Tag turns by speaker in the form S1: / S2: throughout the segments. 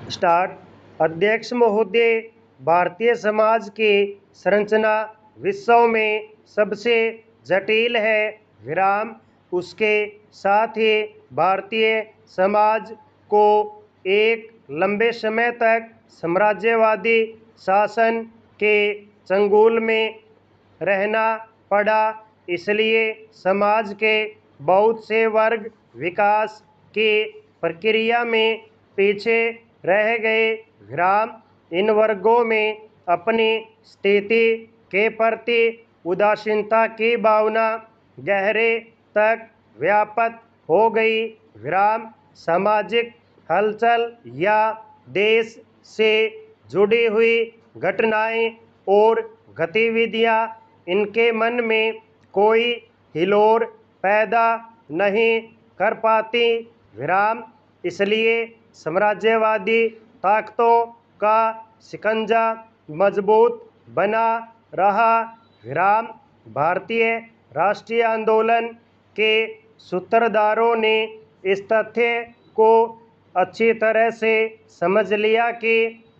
S1: Start. अध्यक्ष महोदय, भारतीय समाज की संरचना विश्व में सबसे जटिल है। विराम। उसके साथ ही भारतीय समाज को एक लंबे समय तक साम्राज्यवादी शासन के चंगुल में रहना पड़ा। इसलिए समाज के बहुत से वर्ग विकास की प्रक्रिया में पीछे रह गए। विराम। इन वर्गों में अपनी स्थिति के प्रति उदासीनता की भावना गहरे तक व्याप्त हो गई। विराम। सामाजिक हलचल या देश से जुड़ी हुई घटनाएं और गतिविधियां इनके मन में कोई हिलोर पैदा नहीं कर पाती। विराम। इसलिए साम्राज्यवादी ताकतों का शिकंजा मजबूत बना रहा। विराम। भारतीय राष्ट्रीय आंदोलन के सूत्रधारों ने इस तथ्य को अच्छी तरह से समझ लिया कि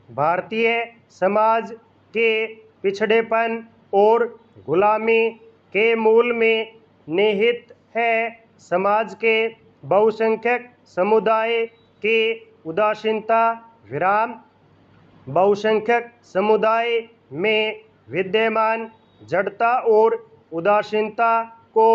S1: भारतीय समाज के पिछड़ेपन और गुलामी के मूल में निहित है समाज के बहुसंख्यक समुदाय की उदासीनता। विराम। बहुसंख्यक समुदाय में विद्यमान जड़ता और उदासीनता को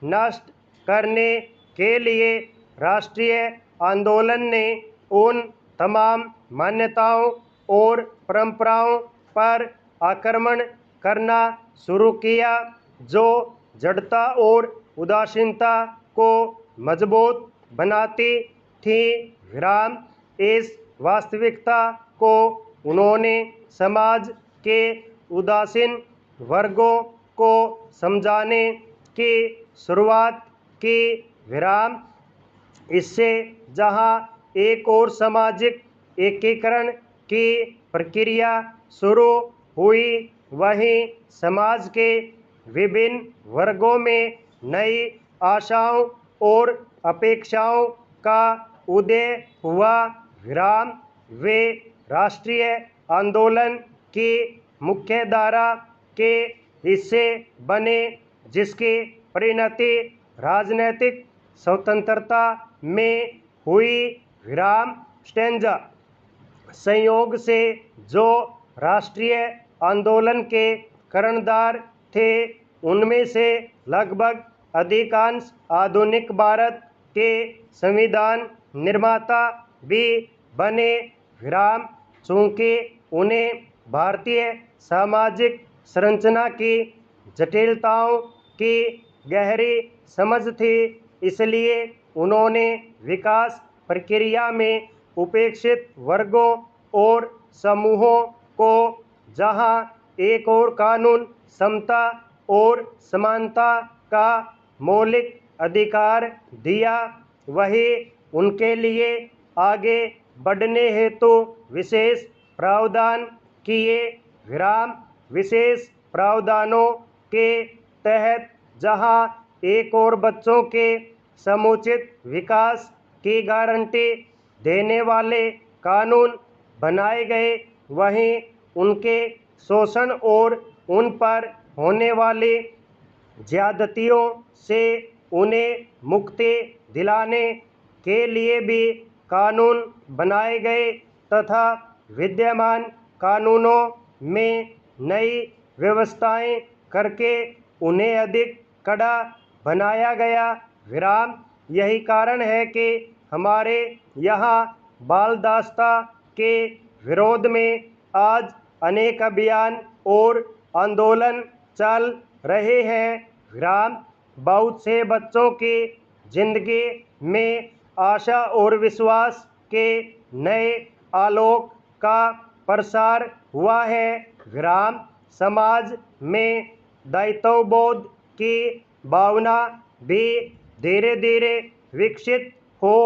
S1: नष्ट करने के लिए राष्ट्रीय आंदोलन ने उन तमाम मान्यताओं और परंपराओं पर आक्रमण करना शुरू किया जो जड़ता और उदासीनता को मजबूत बनाती थी। विराम। इस वास्तविकता को उन्होंने समाज के उदासीन वर्गों को समझाने की शुरुआत की। विराम। इससे जहां एक और सामाजिक एकीकरण की प्रक्रिया शुरू हुई, वहीं समाज के विभिन्न वर्गों में नई आशाओं और अपेक्षाओं का उदय हुआ। विराम। वे राष्ट्रीय आंदोलन की मुख्यधारा के हिस्से बने जिसकी परिणति राजनीतिक स्वतंत्रता में हुई। विराम। स्टेंजा। संयोग से जो राष्ट्रीय आंदोलन के कर्णधार थे उनमें से लगभग अधिकांश आधुनिक भारत के संविधान निर्माता भी बने। विराम। चूंकि उन्हें भारतीय सामाजिक संरचना की जटिलताओं की गहरी समझ थी, इसलिए उन्होंने विकास प्रक्रिया में उपेक्षित वर्गों और समूहों को, जहां एक और कानून समता और समानता का मौलिक अधिकार दिया, वही उनके लिए आगे बढ़ने हेतु विशेष प्रावधान किए। विराम। विशेष प्रावधानों के तहत जहां एक और बच्चों के समुचित विकास की गारंटी देने वाले कानून बनाए गए, वहीं उनके शोषण और उन पर होने वाली ज्यादतियों से उन्हें मुक्ति दिलाने के लिए भी कानून बनाए गए तथा विद्यमान कानूनों में नई व्यवस्थाएं करके उन्हें अधिक कड़ा बनाया गया। विराम। यही कारण है कि हमारे यहाँ बाल दास्ता के विरोध में आज अनेक अभियान और आंदोलन चल रहे हैं। विराम। बहुत से बच्चों की जिंदगी में आशा और विश्वास के नए आलोक का प्रसार हुआ है। विराम। समाज में दायित्वबोध की भावना भी धीरे धीरे विकसित हो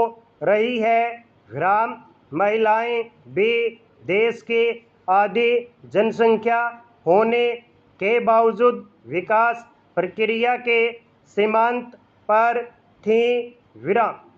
S1: रही है। विराम। महिलाएं भी देश की आधी जनसंख्या होने के बावजूद विकास प्रक्रिया के सीमांत पर थीं। विराम।